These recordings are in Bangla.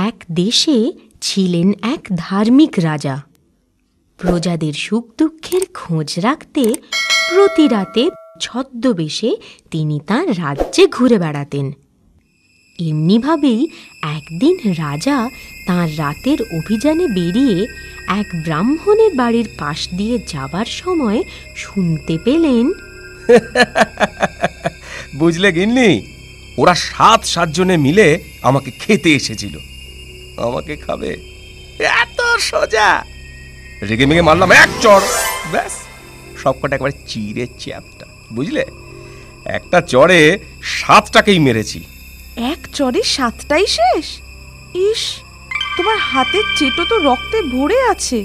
এক দেশে ছিলেন এক ধার্মিক রাজা। প্রজাদের সুখ দুঃখের খোঁজ রাখতে প্রতি রাতে ছদ্মবেশে তিনি তাঁর রাজ্যে ঘুরে বেড়াতেন। এমনিভাবেই একদিন রাজা তাঁর রাতের অভিযানে বেরিয়ে এক ব্রাহ্মণের বাড়ির পাশ দিয়ে যাবার সময় শুনতে পেলেন, বুঝলে গিন্নি, ওরা 7 জনে মিলে আমাকে খেতে এসেছিল। আমাকে খাবে, এত সোজা। রেগে মেগে মারলাম এক চড়, ব্যাস সবকটা একবারে চিড়ে চ্যাপটা। বুঝলে, একটা চড়ে 7টাকেই মেরেছি। এক চড়ে 7টাই শেষ? ইস, তোমার হাতের চেটো তো রক্তে ভরে আছে।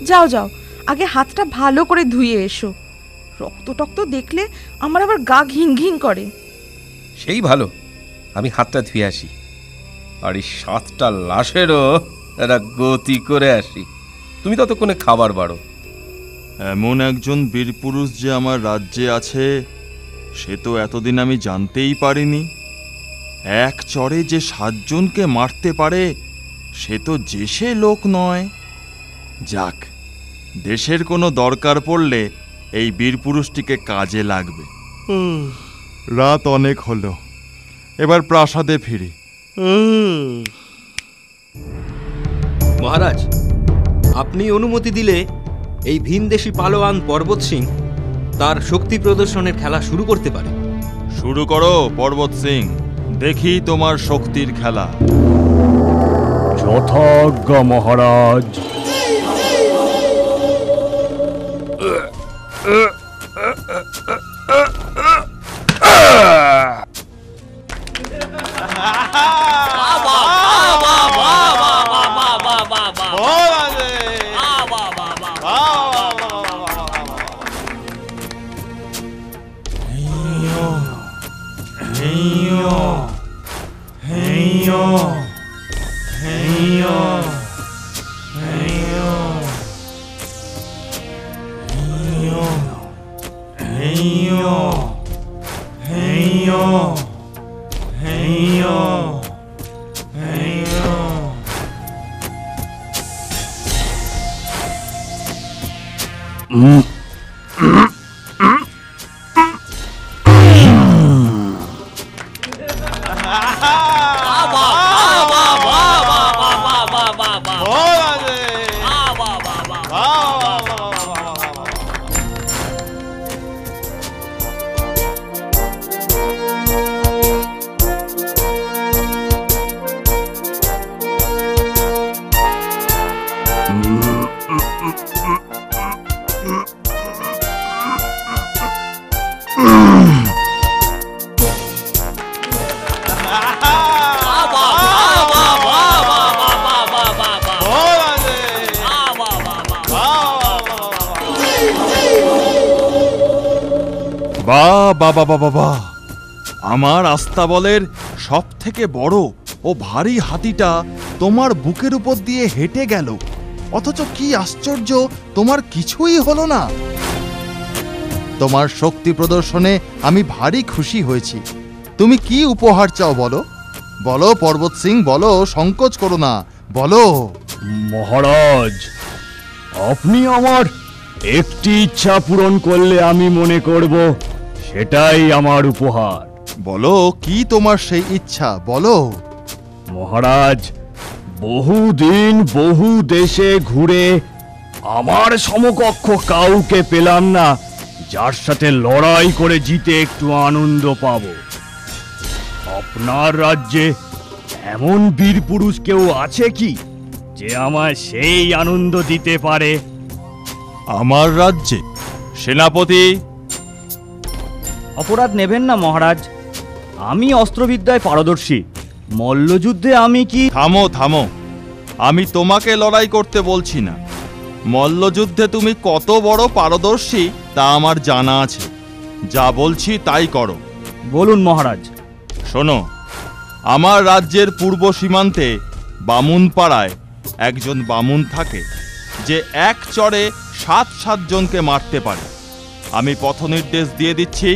যাও যাও, আগে হাতটা ভালো করে ধুয়ে এসো। রক্ত টক্ত দেখলে আমার আবার গা ঘিন ঘিন করে। সেই ভালো, আমি হাতটা ধুয়ে আসি, আর এই 7টা লাশেরও একটা গতি করে আসি। তুমি ততক্ষণে খাবার বাড়ো। এমন একজন বীরপুরুষ যে আমার রাজ্যে আছে, সে তো এতদিন আমি জানতেই পারিনি। এক চড়ে যে 7 জনকে মারতে পারে, সে তো দেশে লোক নয়। যাক, দেশের কোনো দরকার পড়লে এই বীরপুরুষটিকে কাজে লাগবে। রাত অনেক হলো, এবার প্রাসাদে ফিরি। মহারাজ, আপনি অনুমতি দিলে এই ভিনদেশি পালোয়ান পর্বত সিং তার শক্তি প্রদর্শনের খেলা শুরু করতে পারে। শুরু করো পর্বত সিং, দেখি তোমার শক্তির খেলা। যথাজ্ঞা মহারাজ। বাবা, আমার আস্তাবলের সব থেকে বড় ও ভারী হাতিটা তোমার বুকের উপর দিয়ে হেঁটে গেল, অথচ কি আশ্চর্য, তোমার কিছুই হলো না। তোমার শক্তি প্রদর্শনে আমি ভারী খুশি হয়েছি। তুমি কি উপহার চাও বলো? বলো পর্বত সিং, বলো, সংকোচ করো না, বলো। মহারাজ, আপনি আমার একটি ইচ্ছা পূরণ করলে আমি মনে করব সেটাই আমার উপহার। বলো, কি তোমার সেই ইচ্ছা, বলো। মহারাজ, বহুদিন বহু দেশে ঘুরে আমার সমকক্ষ কাউকে পেলাম না যার সাথে লড়াই করে জিতে একটু আনন্দ পাব। আপনার রাজ্যে এমন বীর পুরুষ কেউ আছে কি যে আমায় সেই আনন্দ দিতে পারে? আমার রাজ্যে সেনাপতি। অপরাধ নেবেন না মহারাজ, আমি অস্ত্রবিদ্যায় পারদর্শী। মল্লযুদ্ধে আমি কি... থামো থামো, আমি তোমাকে লড়াই করতে বলছি না। মল্লযুদ্ধে তুমি কত বড় পারদর্শী তা আমার জানা আছে। যা বলছি তাই করো। বলুন মহারাজ। শোনো, আমার রাজ্যের পূর্ব সীমান্তে বামুনপাড়ায় একজন বামুন থাকে যে এক চড়ে 7 জনকে মারতে পারে। আমি পথ নির্দেশ দিয়ে দিচ্ছি,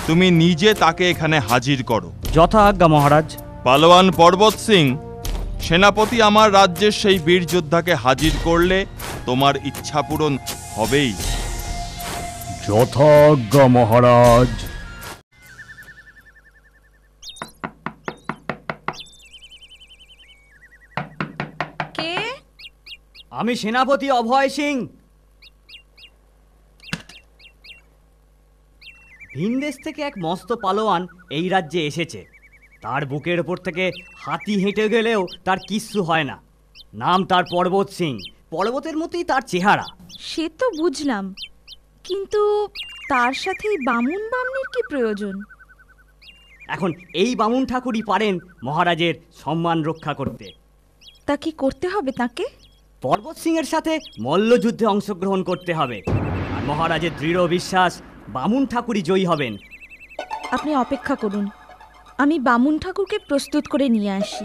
তুমি নিজে তাকে এখানে হাজির করো। যথা আজ্ঞা মহারাজ। পালোয়ান পর্বত সিং, সেনাপতি আমার রাজ্যের সেই বীর যোদ্ধাকে হাজির করলে তোমার ইচ্ছা পূরণ হবেই। যথাজ্ঞা মহারাজ। কে? আমি সেনাপতি অভয় সিং। ভিনদেশ থেকে এক মস্ত পালোয়ান এই রাজ্যে এসেছে। তার বুকের ওপর থেকে হাতি হেঁটে গেলেও তার কিচ্ছু হয় না। নাম তার পর্বত সিং। পর্বতের মতোই তার চেহারা। সে তো বুঝলাম, কিন্তু তার সাথে এই বামুন বামনির কি প্রয়োজন? এখন এই বামুন ঠাকুরই পারেন মহারাজের সম্মান রক্ষা করতে। তা কি করতে হবে তাকে? পর্বত সিংয়ের সাথে মল্লযুদ্ধে অংশগ্রহণ করতে হবে। আর মহারাজের দৃঢ় বিশ্বাস বামুন ঠাকুরই জয়ী হবেন। আপনি অপেক্ষা করুন, আমি বামুন ঠাকুরকে প্রস্তুত করে নিয়ে আসি।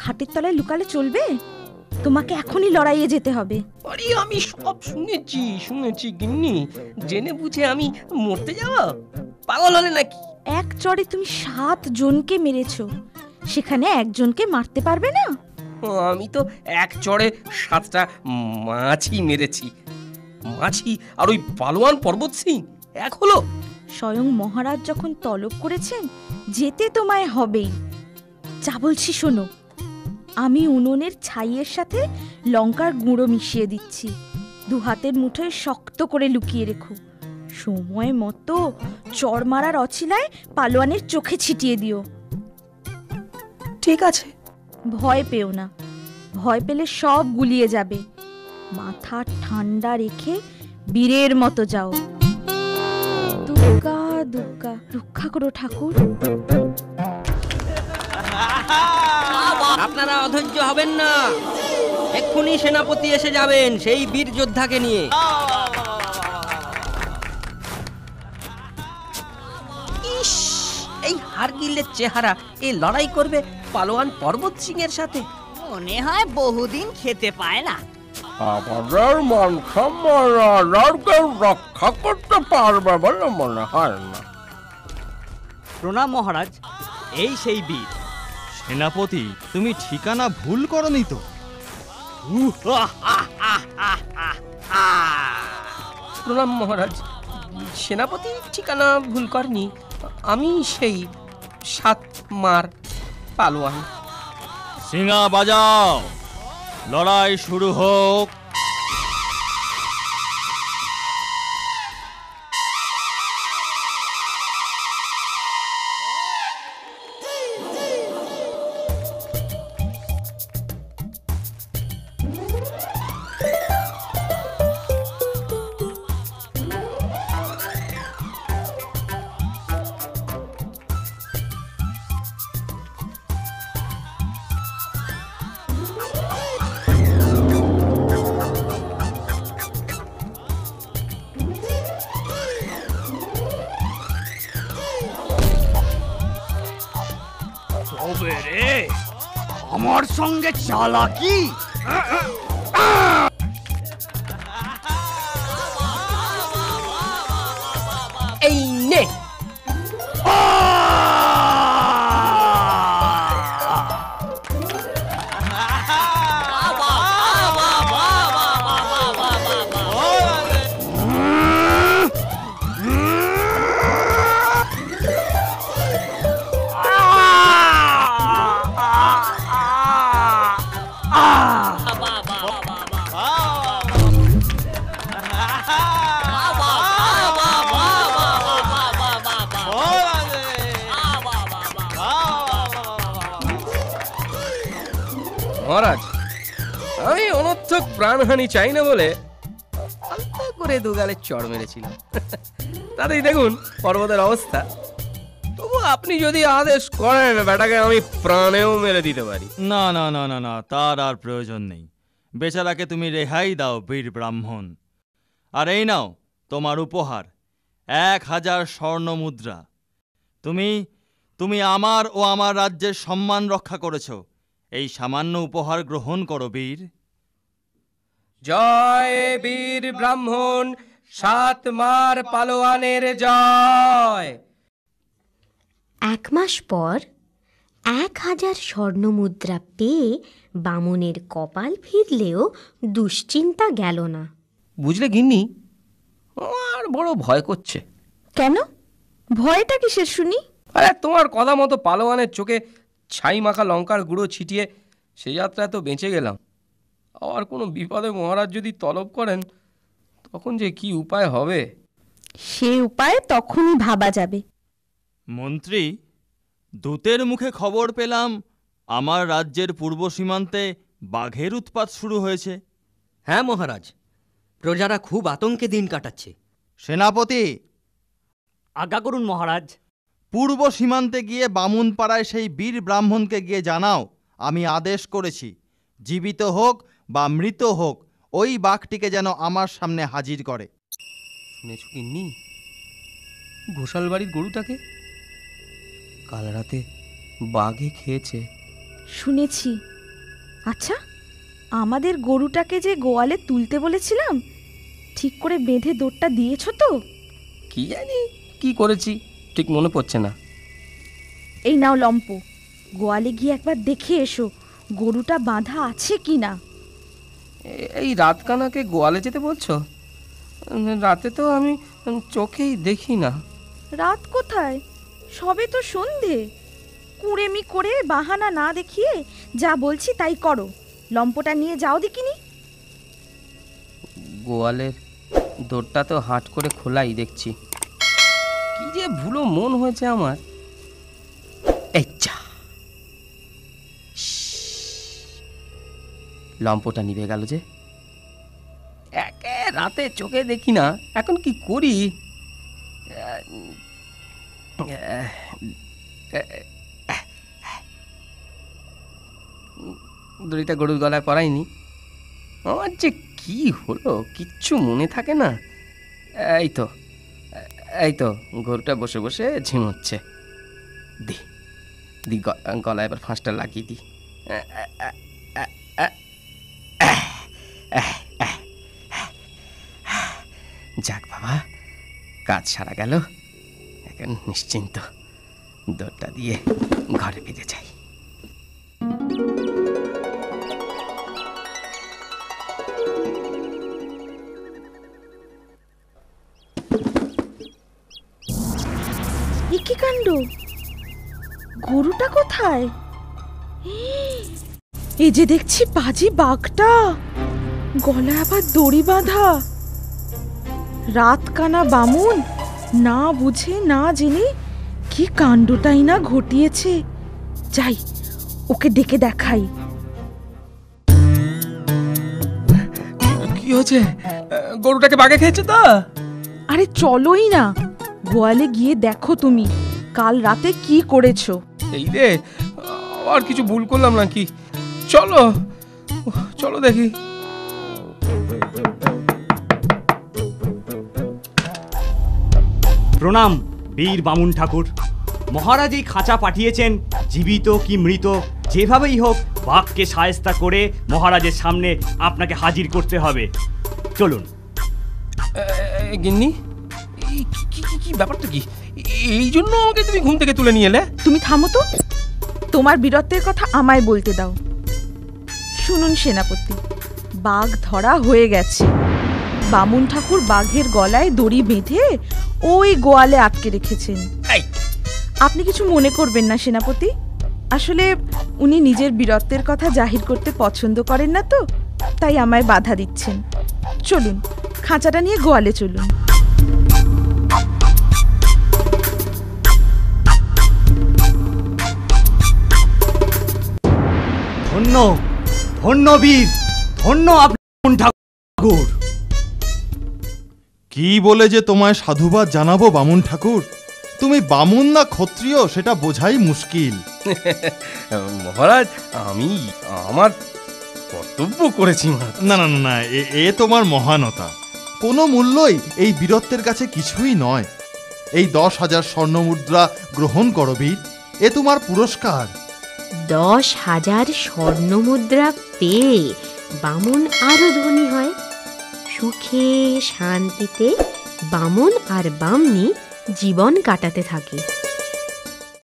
খাটের তলায় লুকালে চলবে? তোমাকে এখনই লড়াইয়ে যেতে হবে। আরে আমি সব শুনেছি গিন্নি। জেনে বুঝে আমি মরতে যাওয়া? পাগল হলে নাকি? এক চড়ে তুমি 7 জনকে মেরেছো, সেখানে একজনকে মারতে পারবে না? আমি তো এক চড়ে 7টা মাছি মেরেছি। মাছি আর ওই পালোয়ান পর্বত সিং এক হলো? স্বয়ং মহারাজ যখন তলব করেছেন, যেতে তোমায় হবেই। যা বলছি শোনো, আমি উনুনের ছাইয়ের সাথে লঙ্কার গুঁড়ো মিশিয়ে দিচ্ছি। 2 হাতের মুঠোয় শক্ত করে লুকিয়ে রেখো। সময় মতো চড় মারার অছিলায় পালোয়ানের চোখে ছিটিয়ে দিও। ঠিক আছে। ভয় পেও না, ভয় পেলে সব গুলিয়ে যাবে। মাথা ঠান্ডা রেখে বীরের মতো যাও। দুর্গা দুর্গা, রক্ষা করো ঠাকুর। আপনারা অধৈর্য হবেন না, এক্ষুনি সেনাপতি এসে যাবেন সেই বীর যোদ্ধাকে নিয়ে। ইস, এই হারগিলের চেহারা এ লড়াই করবে পালোয়ান পর্বত সিং এর সাথে? মনে হয় বহুদিন খেতে পায় না। আমাদের মান সম্মান কেউ রক্ষা করতে পারবে বলে মনে হয় না। প্রণাম মহারাজ, এই সেই বীর। সেনাপতি, তুমি ঠিকানা ভুল করনি তো? প্রণাম মহারাজ, সেনাপতি ঠিকানা ভুল করেনি। আমি সেই 7 মার পালোয়ান। সিঙা বাজাও, লড়াই শুরু হোক। তবে রে, আমার সঙ্গে চালাকি? এই নে। মহারাজ, আমি অনর্থক প্রাণহানি চাই না বলে হালকা করে 2 গালে চড় মেরেছিলাম। তাতেই দেখুন পর্বতের অবস্থা। তবু আপনি যদি আদেশ করেন, বেটাকে আমি প্রাণেও মেরে দিতে পারি। না না না না না, তার আর প্রয়োজন নেই। বেচারাকে তুমি রেহাই দাও বীর ব্রাহ্মণ। আর এই নাও তোমার উপহার, 1000 স্বর্ণ মুদ্রা। তুমি আমার ও আমার রাজ্যের সম্মান রক্ষা করেছো, এই সামান্য উপহার গ্রহণ করো বীর। জয় বীর ব্রাহ্মণ, 7 মার পালোয়ানের জয়। 1 মাস পর 1000 স্বর্ণমুদ্রা পেয়ে বামুনের কপাল ফিরলেও দুশ্চিন্তা গেল না। বুঝলে গিন্নি, আমার বড় ভয় করছে। কেন? ভয়টা কিসের শুনি? আরে তোমার কথা মতো পালোয়ানের চোখে ছাই মাখা লঙ্কার গুঁড়ো ছিটিয়ে সেই যাত্রায় তো বেঁচে গেলাম। আবার কোনো বিপদে মহারাজ যদি তলব করেন, তখন যে কি উপায় হবে? সে উপায় তখনই ভাবা যাবে। মন্ত্রী, দূতের মুখে খবর পেলাম আমার রাজ্যের পূর্ব সীমান্তে বাঘের উৎপাত শুরু হয়েছে। হ্যাঁ মহারাজ, প্রজারা খুব আতঙ্কে দিন কাটাচ্ছে। সেনাপতি, আজ্ঞা করুন মহারাজ। পূর্ব সীমান্তে গিয়ে বামুন পাড়ায় সেই বীর ব্রাহ্মণকে গিয়ে জানাও আমি আদেশ করেছি, জীবিত হোক বা মৃত হোক ওই বাঘটিকে যেন আমার সামনে হাজির করে। শুনেছ গিন্নি, ঘোষাল বাড়ির গরুটাকে কাল রাতে বাঘে খেয়েছে। শুনেছি। আচ্ছা, আমাদের গরুটাকে যে গোয়ালে তুলতে বলেছিলাম, ঠিক করে বেঁধে দৌড়টা দিয়েছ তো? কি জানি কি করেছি, ঠিক মনে পড়ছে না। এই নাও লম্প, গোয়ালে গিয়ে একবার দেখে এসো গরুটা বাঁধা আছে কি না। এই রাতকানাকে গোয়ালে যেতে বলছো? রাতে তো আমি চোখেই দেখি না। রাত কোথায়? সবে তো সন্ধে। কুড়েমি করে বাহানা না দেখিয়ে যা বলছি তাই করো। লম্পটা নিয়ে যাও দেখিনি। গোয়ালের দৌড়টা তো হাট করে খোলাই দেখছি। কি যে ভুলো মন হয়েছে আমার। এই যা, লম্পটা নিভে গেল যে। একে রাতে চোখে দেখি না, এখন কি করি? দড়িটা গরুর গলায় পরাইনি। আমার যে কি হলো কিচ্ছু মনে থাকে না। এই তো গরুটা বসে বসে ঝিমোচ্ছে। দি দি গলায় এবার ফাঁসটা লাগিয়ে দি। যাক বাবা, কাজ সারা গেল, এখন নিশ্চিন্ত। দরটা দিয়ে ঘরে ফিরে যাই। কি কাণ্ড! গরুটা কোথায়? এই যে দেখছি পাজি বাঘটা, গলায় আবার দড়ি বাঁধা। রাতকানা বামুন না বুঝে না জেনে কি কাণ্ডটাই না ঘটিয়েছে। যাই, ওকে ডেকে দেখাই। কি হয়েছে? গরুটাকে বাঘে খেয়েছে তো? আরে চলোই না, গোয়ালে গিয়ে দেখো তুমি কাল রাতে কি করেছো। এই রে, আর কিছু ভুল করলাম নাকি? চলো চলো দেখি। প্রণাম বীর বামুন ঠাকুর। মহারাজ এই খাঁচা পাঠিয়েছেন, জীবিত কি মৃত যেভাবেই হোক বাঘকে সায়স্তা করে মহারাজের সামনে আপনাকে হাজির করতে হবে। চলুন। গিন্নি, কি ব্যাপারটা কি? এই জন্য আমাকে তুমি ঘুম থেকে তুলে নিয়ে এলে? তুমি থামো তো, তোমার বীরত্বের কথা আমায় বলতে দাও। শুনুন সেনাপতি, বাঘ ধরা হয়ে গেছে। বামুন ঠাকুর বাঘের গলায় দড়ি বেঁধে ওই গোয়ালে আটকে রেখেছেন। আপনি কিছু মনে করবেন না সেনাপতি, আসলে উনি নিজের বীরত্বের কথা জাহির করতে পছন্দ করেন না তো, তাই আমায় বাধা দিচ্ছেন। চলুন, খাঁচাটা নিয়ে গোয়ালে চলুন। ধন্য ধন্য বীর, ধন্য বামুন ঠাকুর। কি বলে যে তোমায় সাধুবাদ জানাবো বামুন ঠাকুর, তুমি বামুন না ক্ষত্রিয় সেটা বোঝাই মুশকিল। মহারাজ, আমি আমার কর্তব্য করেছি। না না না, এ তোমার মহানতা। কোনো মূল্যই এই বীরত্বের কাছে কিছুই নয়। এই 10,000 স্বর্ণমুদ্রা গ্রহণ করো বীর, এ তোমার পুরস্কার। 10,000 স্বর্ণমুদ্রা পেয়ে বামন আরো ধনী হয়। সুখে শান্তিতে বামন আর বামনি জীবন কাটাতে থাকে।